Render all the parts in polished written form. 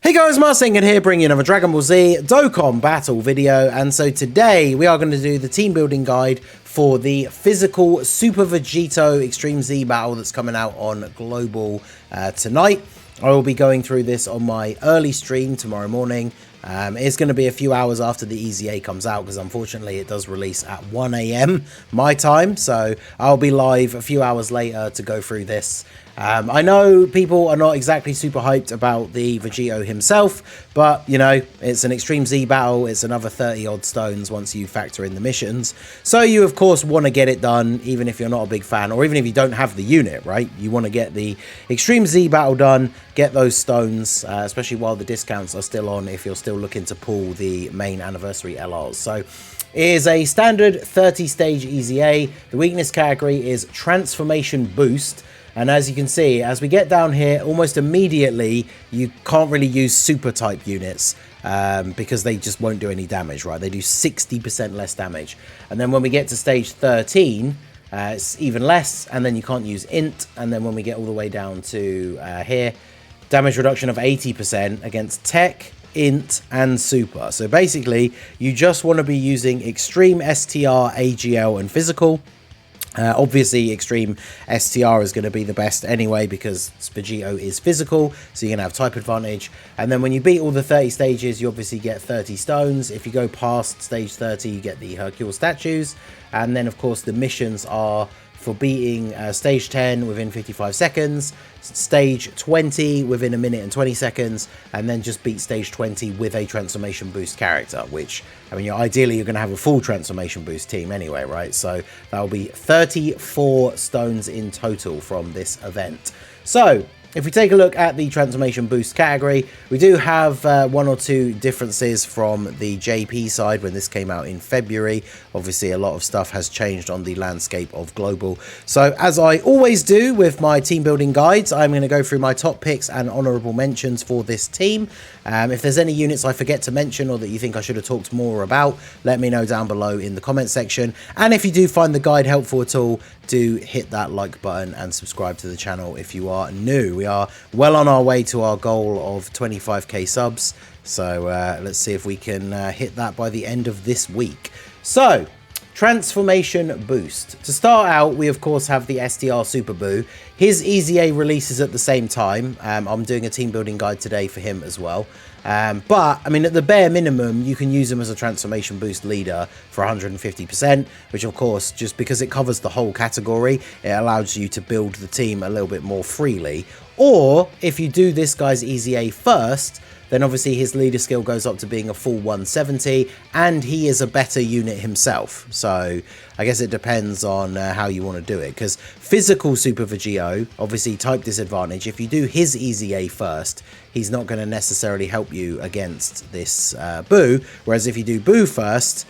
Hey guys, Marsingin here, bringing you another Dragon Ball Z Dokkan battle video. And so today we are going to do the team building guide for the physical Super Vegito Extreme Z battle that's coming out on Global tonight. I will be going through this on my early stream tomorrow morning. It's going to be a few hours after the EZA comes out because unfortunately it does release at 1 AM my time. So I'll be live a few hours later to go through this. I know people are not exactly super hyped about the Vegito himself, but, you know, it's an Extreme Z battle. It's another 30 odd stones once you factor in the missions. So you, of course, want to get it done, even if you're not a big fan, or even if you don't have the unit, right? You want to get the Extreme Z battle done, get those stones, especially while the discounts are still on if you're still looking to pull the main anniversary LRs. So it is a standard 30-stage EZA. The weakness category is Transformation Boost. And as you can see, as we get down here, almost immediately, you can't really use super type units because they just won't do any damage, right? They do 60% less damage. And then when we get to stage 13, it's even less, and then you can't use int. And then when we get all the way down to here, damage reduction of 80% against tech, int, and super. So basically, you just want to be using extreme STR, AGL, and physical. Obviously, Extreme STR is going to be the best anyway because Vegito is physical, so you're going to have type advantage. And then when you beat all the 30 stages, you obviously get 30 stones. If you go past stage 30, you get the Hercule statues. And then, of course, the missions are for beating stage 10 within 55 seconds, stage 20 within a minute and 20 seconds, and then just beat stage 20 with a transformation boost character, which, I mean, ideally you're going to have a full transformation boost team anyway, right? So that will be 34 stones in total from this event. So if we take a look at the transformation boost category, we do have one or two differences from the JP side when this came out in February. Obviously, a lot of stuff has changed on the landscape of Global. So as I always do with my team building guides, I'm going to go through my top picks and honorable mentions for this team. If there's any units I forget to mention or that you think I should have talked more about, let me know down below in the comment section. And if you do find the guide helpful at all, do hit that like button and subscribe to the channel if you are new. We are well on our way to our goal of 25k subs, so let's see if we can hit that by the end of this week. So transformation boost. To start out, we of course have the STR Super Boo. His EZA releases at the same time. I'm doing a team building guide today for him as well. But, I mean, at the bare minimum, you can use him as a transformation boost leader for 150%, which, of course, just because it covers the whole category, it allows you to build the team a little bit more freely. Or, if you do this guy's EZA first, then obviously his leader skill goes up to being a full 170, and he is a better unit himself. So I guess it depends on how you want to do it, because physical Super Vegito, obviously type disadvantage. If you do his EZA first, he's not going to necessarily help you against this Boo, whereas if you do Boo first,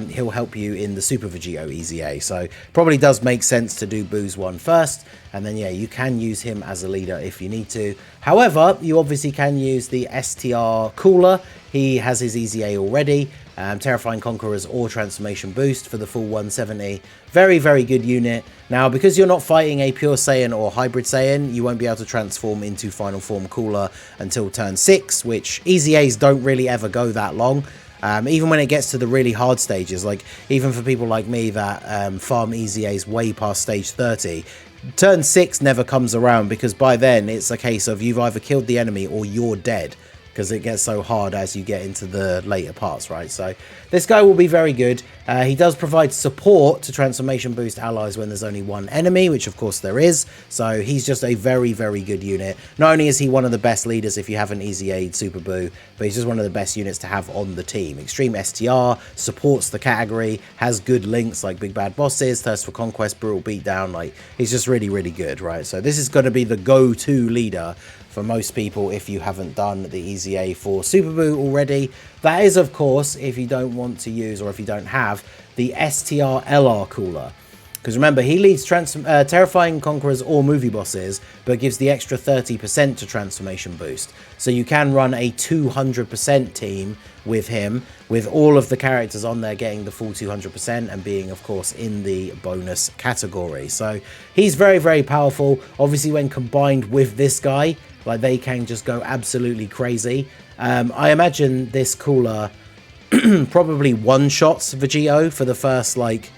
he'll help you in the Super Vegito EZA. So probably does make sense to do Boo's one first, and then yeah, you can use him as a leader if you need to. However, you obviously can use the STR Cooler. He has his EZA already. Terrifying Conquerors or Transformation Boost for the full 170. Very, very good unit. Now, because you're not fighting a Pure Saiyan or Hybrid Saiyan, you won't be able to transform into Final Form Cooler until turn 6, which EZAs don't really ever go that long. Even when it gets to the really hard stages, like even for people like me that farm EZAs way past stage 30, turn 6 never comes around because by then it's a case of you've either killed the enemy or you're dead, because it gets so hard as you get into the later parts, right? So this guy will be very good. He does provide support to transformation boost allies when there's only one enemy, which of course there is. So he's just a very, very good unit. Not only is he one of the best leaders if you haven't EZA'd Super Boo, but he's just one of the best units to have on the team. Extreme STR, supports the category, has good links like Big Bad Bosses, Thirst for Conquest, Brutal Beatdown. Like, he's just really, really good, right? So this is going to be the go-to leader for most people if you haven't done the EZA for Super Boo already. That is, of course, if you don't want to use or if you don't have the STR LR Cooler. Because remember, he leads Terrifying Conquerors or Movie Bosses, but gives the extra 30% to Transformation Boost. So you can run a 200% team with him, with all of the characters on there getting the full 200% and being, of course, in the bonus category. So he's very, very powerful. Obviously, when combined with this guy, Like, they can just go absolutely crazy. I imagine this cooler probably one-shots Vegito for the first, like,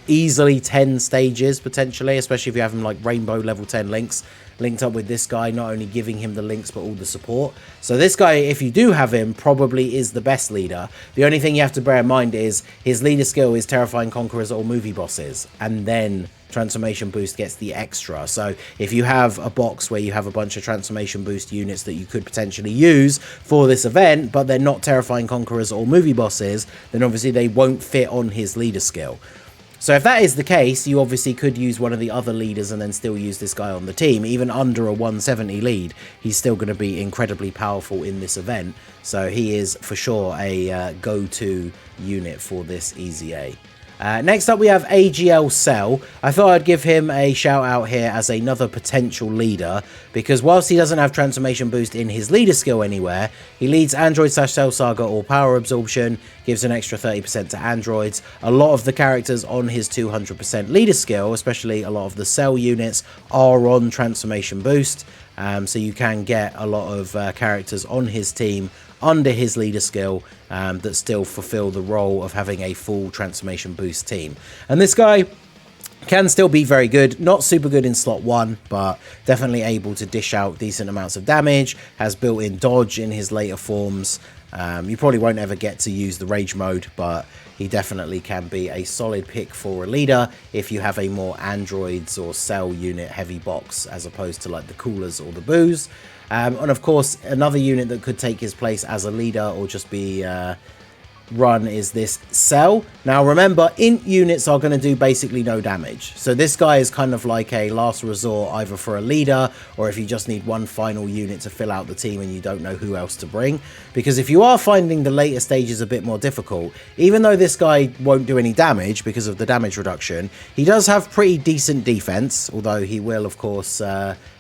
easily 10 stages, potentially, especially if you have him, like, Rainbow level 10 links linked up with this guy, not only giving him the links, but all the support. So this guy, if you do have him, probably is the best leader. The only thing you have to bear in mind is his leader skill is Terrifying Conquerors or Movie Bosses, and then Transformation Boost gets the extra. So if you have a box where you have a bunch of Transformation Boost units that you could potentially use for this event, but they're not Terrifying Conquerors or Movie Bosses, then obviously they won't fit on his leader skill. So if that is the case, you obviously could use one of the other leaders and then still use this guy on the team. Even under a 170 lead, he's still going to be incredibly powerful in this event. So he is for sure a go-to unit for this EZA. Next up, we have AGL Cell. I thought I'd give him a shout out here as another potential leader, because whilst he doesn't have Transformation Boost in his leader skill anywhere, he leads Android/Cell Saga or Power Absorption, gives an extra 30% to androids. A lot of the characters on his 200% leader skill, especially a lot of the Cell units, are on Transformation Boost. So you can get a lot of characters on his team under his leader skill that still fulfill the role of having a full Transformation Boost team. And this guy can still be very good, not super good in slot 1, but definitely able to dish out decent amounts of damage, has built-in dodge in his later forms. You probably won't ever get to use the rage mode, but he definitely can be a solid pick for a leader if you have a more androids or cell unit heavy box as opposed to like the coolers or the boos. And of course, another unit that could take his place as a leader or just be run is this Cell. Now remember, int units are going to do basically no damage, so this guy is kind of like a last resort either for a leader or if you just need one final unit to fill out the team and you don't know who else to bring. Because if you are finding the later stages a bit more difficult, even though this guy won't do any damage because of the damage reduction, he does have pretty decent defense, although he will of course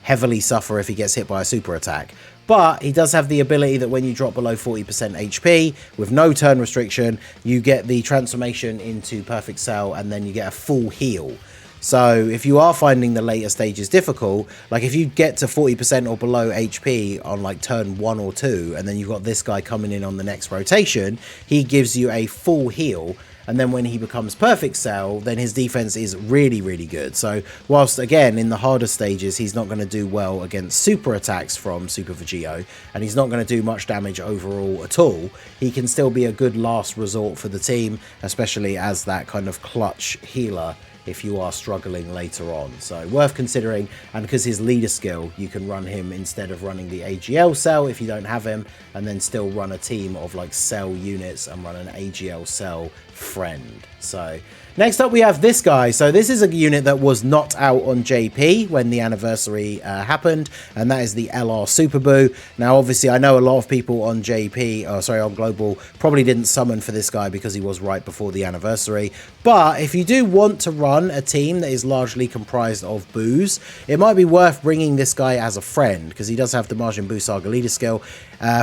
heavily suffer if he gets hit by a super attack. But he does have the ability that when you drop below 40% HP with no turn restriction, you get the transformation into Perfect Cell and then you get a full heal. So if you are finding the later stages difficult, like if you get to 40% or below HP on like turn 1 or 2, and then you've got this guy coming in on the next rotation, he gives you a full heal. And then when he becomes Perfect Cell, then his defense is really, really good. So whilst, again, in the harder stages, he's not going to do well against super attacks from Super Vegito, and he's not going to do much damage overall at all, he can still be a good last resort for the team, especially as that kind of clutch healer if you are struggling later on. So worth considering, and because his leader skill, you can run him instead of running the AGL Cell if you don't have him, and then still run a team of like Cell units and run an AGL Cell friend. So next up we have this guy. So this is a unit that was not out on JP when the anniversary happened, and that is the LR Super Boo. Now obviously I know a lot of people on on Global probably didn't summon for this guy because he was right before the anniversary, but if you do want to run a team that is largely comprised of boos, it might be worth bringing this guy as a friend because he does have the Majin Buu Saga leader skill,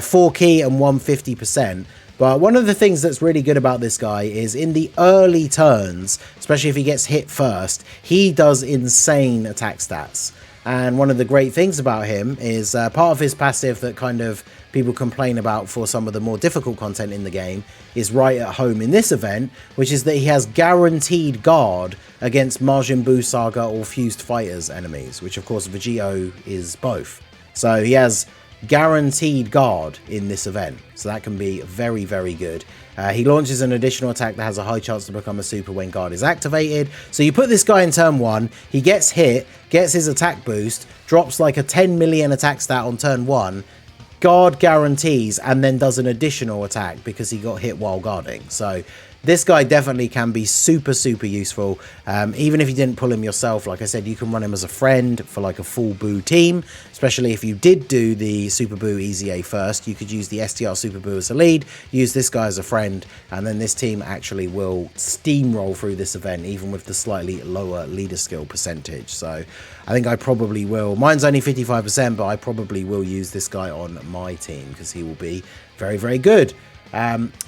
4 key and 150%. But one of the things that's really good about this guy is in the early turns, especially if he gets hit first, he does insane attack stats. And one of the great things about him is part of his passive that kind of people complain about for some of the more difficult content in the game is right at home in this event, which is that he has guaranteed guard against Majin Buu Saga or Fused Fighters enemies, which of course Vegito is both. So he has guaranteed guard in this event, so that can be very, very good. He launches an additional attack that has a high chance to become a super when guard is activated. So you put this guy in turn 1, he gets hit, gets his attack boost, drops like a 10 million attack stat on turn 1, guard guarantees, and then does an additional attack because he got hit while guarding. So this guy definitely can be super, super useful. Even if you didn't pull him yourself, like I said, you can run him as a friend for like a full Boo team, especially if you did do the Super Boo EZA first. You could use the STR Super Boo as a lead, use this guy as a friend, and then this team actually will steamroll through this event, even with the slightly lower leader skill percentage. So I think I probably will. Mine's only 55%, but I probably will use this guy on my team because he will be very, very good.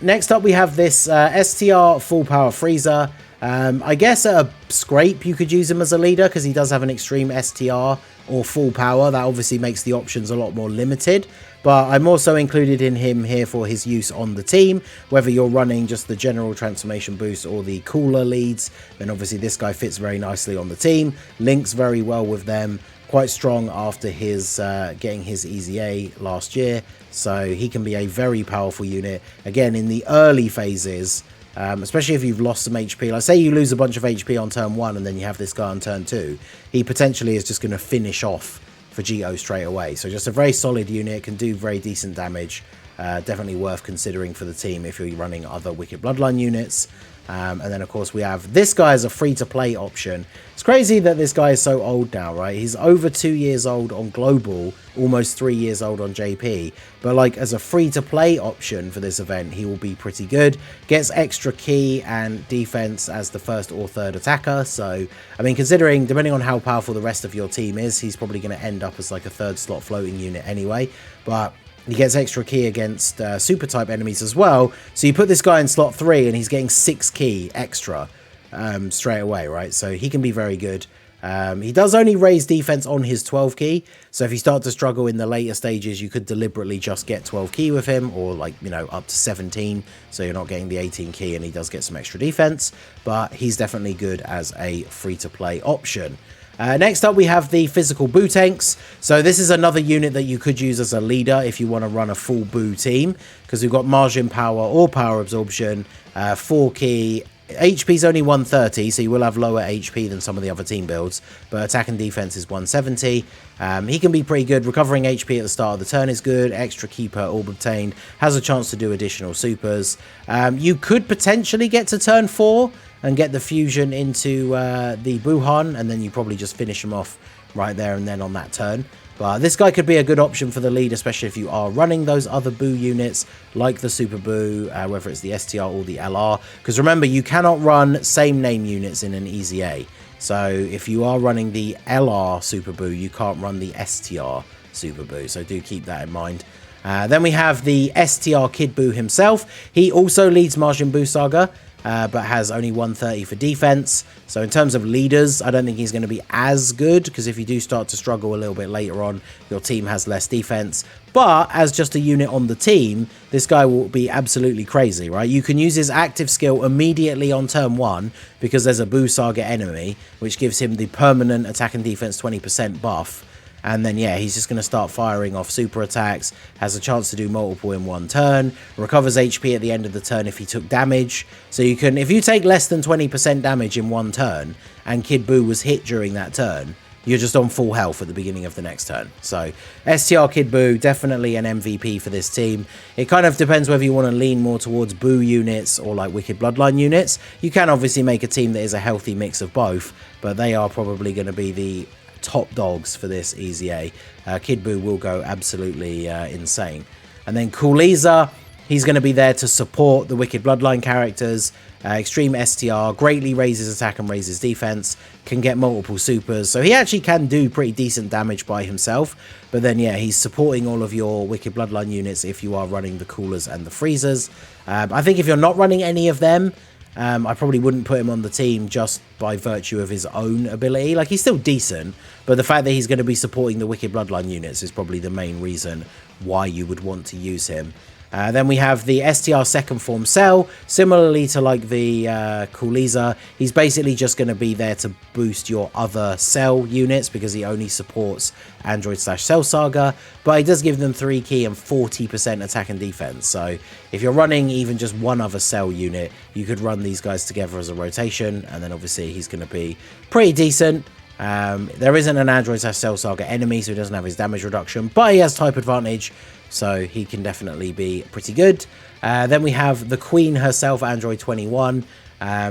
Next up we have this STR Full Power Freezer. I guess at a scrape you could use him as a leader because he does have an extreme STR or full power. That obviously makes the options a lot more limited, but I'm also included in him here for his use on the team. Whether you're running just the general transformation boost or the cooler leads, then obviously this guy fits very nicely on the team, links very well with them, quite strong after his getting his Easy A last year, so he can be a very powerful unit again in the early phases. Especially if you've lost some HP. Like say you lose a bunch of HP on turn 1 and then you have this guy on turn 2, he potentially is just going to finish off VEGITO straight away. So just a very solid unit, can do very decent damage. Definitely worth considering for the team if you're running other Wicked Bloodline units. And then of course we have this guy as a free-to-play option. It's crazy that this guy is so old now, right? He's over 2 years old on Global, almost 3 years old on JP, but like as a free-to-play option for this event, he will be pretty good. Gets extra key and defense as the first or third attacker, so I mean, considering depending on how powerful the rest of your team is, he's probably going to end up as like a third slot floating unit anyway, but he gets extra key against super type enemies as well. So you put this guy in slot 3 and he's getting 6 key extra straight away, right? So he can be very good. He does only raise defense on his 12 key. So if you start to struggle in the later stages, you could deliberately just get 12 key with him, or like, you know, up to 17. So you're not getting the 18 key and he does get some extra defense, but he's definitely good as a free to play option. Next up we have the physical boo tanks. So this is another unit that you could use as a leader if you want to run a full boo team, because we've got margin power or power absorption, 4 key. HP is only 130, so you will have lower HP than some of the other team builds, but attack and defense is 170. He can be pretty good. Recovering HP at the start of the turn is good. Extra key per orb obtained. Has a chance to do additional supers. You could potentially get to turn 4 and get the fusion into the Buhan, and then you probably just finish him off right there and then on that turn. But this guy could be a good option for the lead, especially if you are running those other Boo units, like the Super Boo, whether it's the STR or the LR. Because remember, you cannot run same name units in an Easy A. So if you are running the LR Super Boo, you can't run the STR Super Boo. So do keep that in mind. Then we have the STR Kid Boo himself. He also leads Margin Boo Saga, but has only 130 for defense. So in terms of leaders, I don't think he's going to be as good, because if you do start to struggle a little bit later on, your team has less defense. But as just a unit on the team, this guy will be absolutely crazy, right? You can use his active skill immediately on turn 1 because there's a Boo Saga enemy, which gives him the permanent attack and defense 20% buff. And then, yeah, he's just going to start firing off super attacks, has a chance to do multiple in one turn, recovers HP at the end of the turn if he took damage. So you can, if you take less than 20% damage in one turn, and Kid Boo was hit during that turn, you're just on full health at the beginning of the next turn. So STR Kid Boo, definitely an MVP for this team. It kind of depends whether you want to lean more towards Boo units or like Wicked Bloodline units. You can obviously make a team that is a healthy mix of both, but they are probably going to be the top dogs for this Easy A. Kid Boo will go absolutely insane. And then Cool Eza, he's going to be there to support the Wicked Bloodline characters. Extreme STR, greatly raises attack and raises defense, can get multiple supers, so he actually can do pretty decent damage by himself. But then, yeah, he's supporting all of your Wicked Bloodline units if you are running the Coolers and the Freezers. I think if you're not running any of them, I probably wouldn't put him on the team just by virtue of his own ability. Like, he's still decent, but the fact that he's going to be supporting the Wicked Bloodline units is probably the main reason why you would want to use him. Then we have the STR second form Cell, similarly to like the Cool Eza. He's basically just going to be there to boost your other Cell units because he only supports Android/Cell Saga, but he does give them 3 key and 40% attack and defense. So if you're running even just one other Cell unit, you could run these guys together as a rotation, and then obviously he's going to be pretty decent. There isn't an Android/Cell Saga enemy, so he doesn't have his damage reduction, but he has type advantage, so he can definitely be pretty good. Then we have the Queen herself, Android 21.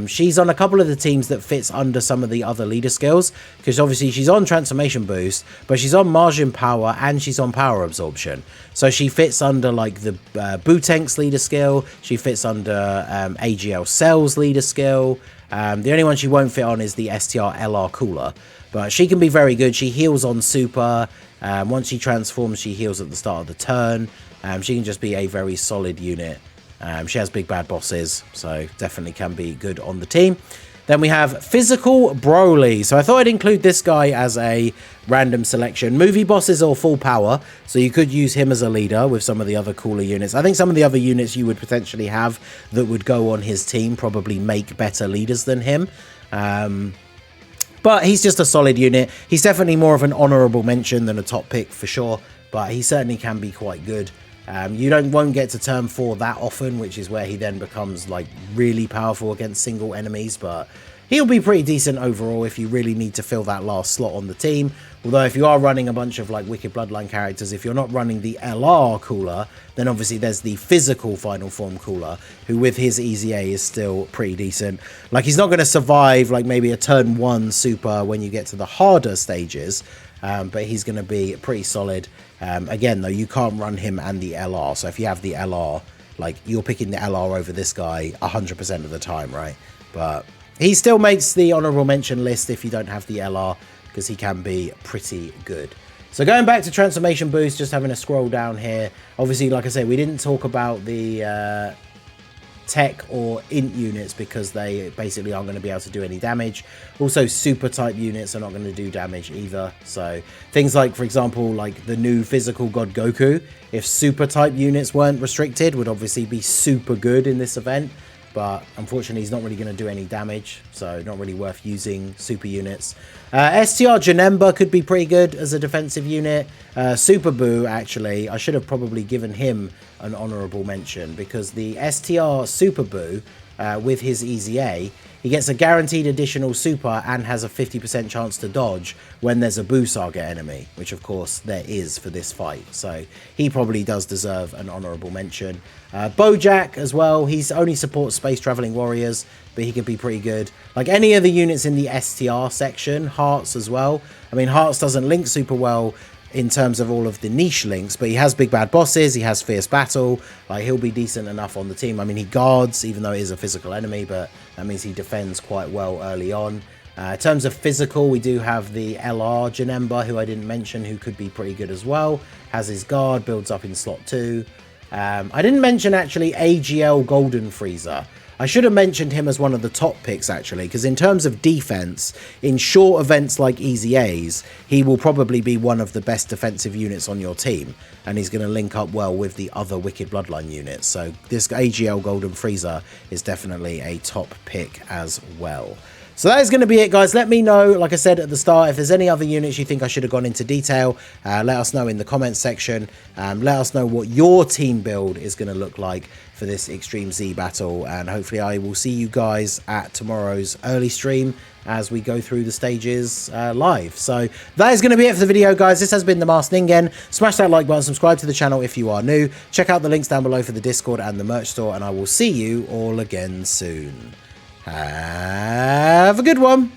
She's on a couple of the teams that fits under some of the other leader skills, because obviously she's on Transformation Boost, but she's on Margin Power and she's on Power Absorption. So she fits under like the Bootank's leader skill, she fits under AGL Cell's leader skill. The only one she won't fit on is the STR LR Cooler, but she can be very good. She heals on super. Once she transforms, she heals at the start of the turn. She can just be a very solid unit. She has big bad bosses, so definitely can be good on the team. Then we have Physical Broly. So I thought I'd include this guy as a random selection. Movie bosses are full power, so you could use him as a leader with some of the other cooler units. I think some of the other units you would potentially have that would go on his team probably make better leaders than him. But he's just a solid unit. He's definitely more of an honourable mention than a top pick for sure, but he certainly can be quite good. You won't get to turn 4 that often, which is where he then becomes like really powerful against single enemies, but he'll be pretty decent overall if you really need to fill that last slot on the team. Although if you are running a bunch of like Wicked Bloodline characters, if you're not running the LR cooler, then obviously there's the physical Final Form cooler, who with his Easy A is still pretty decent. Like he's not going to survive like maybe a turn 1 super when you get to the harder stages, but he's going to be pretty solid. Again though, you can't run him and the LR, so if you have the LR, like you're picking the LR over this guy 100% of the time, right? But he still makes the honorable mention list if you don't have the LR, because he can be pretty good. So going back to transformation boost, just having a scroll down here. Obviously, like I said, we didn't talk about the tech or int units because they basically aren't going to be able to do any damage. Also, super type units are not going to do damage either. So things like, for example, like the new physical god Goku, if super type units weren't restricted, would obviously be super good in this event. But unfortunately, he's not really going to do any damage, so not really worth using super units. STR Janemba could be pretty good as a defensive unit. Super Boo, actually, I should have probably given him an honourable mention, because the STR Super Boo, with his Easy A, he gets a guaranteed additional super and has a 50% chance to dodge when there's a Boo Saga enemy, which of course there is for this fight. So he probably does deserve an honourable mention. Bojack as well, he's only supports space traveling warriors, but he could be pretty good. Like any of the units in the STR section, Hearts as well. I mean, Hearts doesn't link super well in terms of all of the niche links, but he has big bad bosses, he has fierce battle, like he'll be decent enough on the team. I mean, he guards, even though he is a physical enemy, but that means he defends quite well early on. In terms of physical, we do have the LR Janemba, who I didn't mention, who could be pretty good as well. Has his guard, builds up in slot 2. I didn't mention actually AGL Golden Freezer. I should have mentioned him as one of the top picks, actually, because in terms of defense, in short events like Easy A's, he will probably be one of the best defensive units on your team, and he's going to link up well with the other Wicked Bloodline units. So this AGL Golden Freezer is definitely a top pick as well. So that is going to be it, guys. Let me know, like I said at the start, if there's any other units you think I should have gone into detail. Let us know in the comments section. Let us know what your team build is going to look like for this Extreme Z battle. And hopefully I will see you guys at tomorrow's early stream as we go through the stages live. So that is going to be it for the video, guys. This has been the Masked Ningen. Smash that like button, subscribe to the channel if you are new. Check out the links down below for the Discord and the merch store, and I will see you all again soon. Have a good one.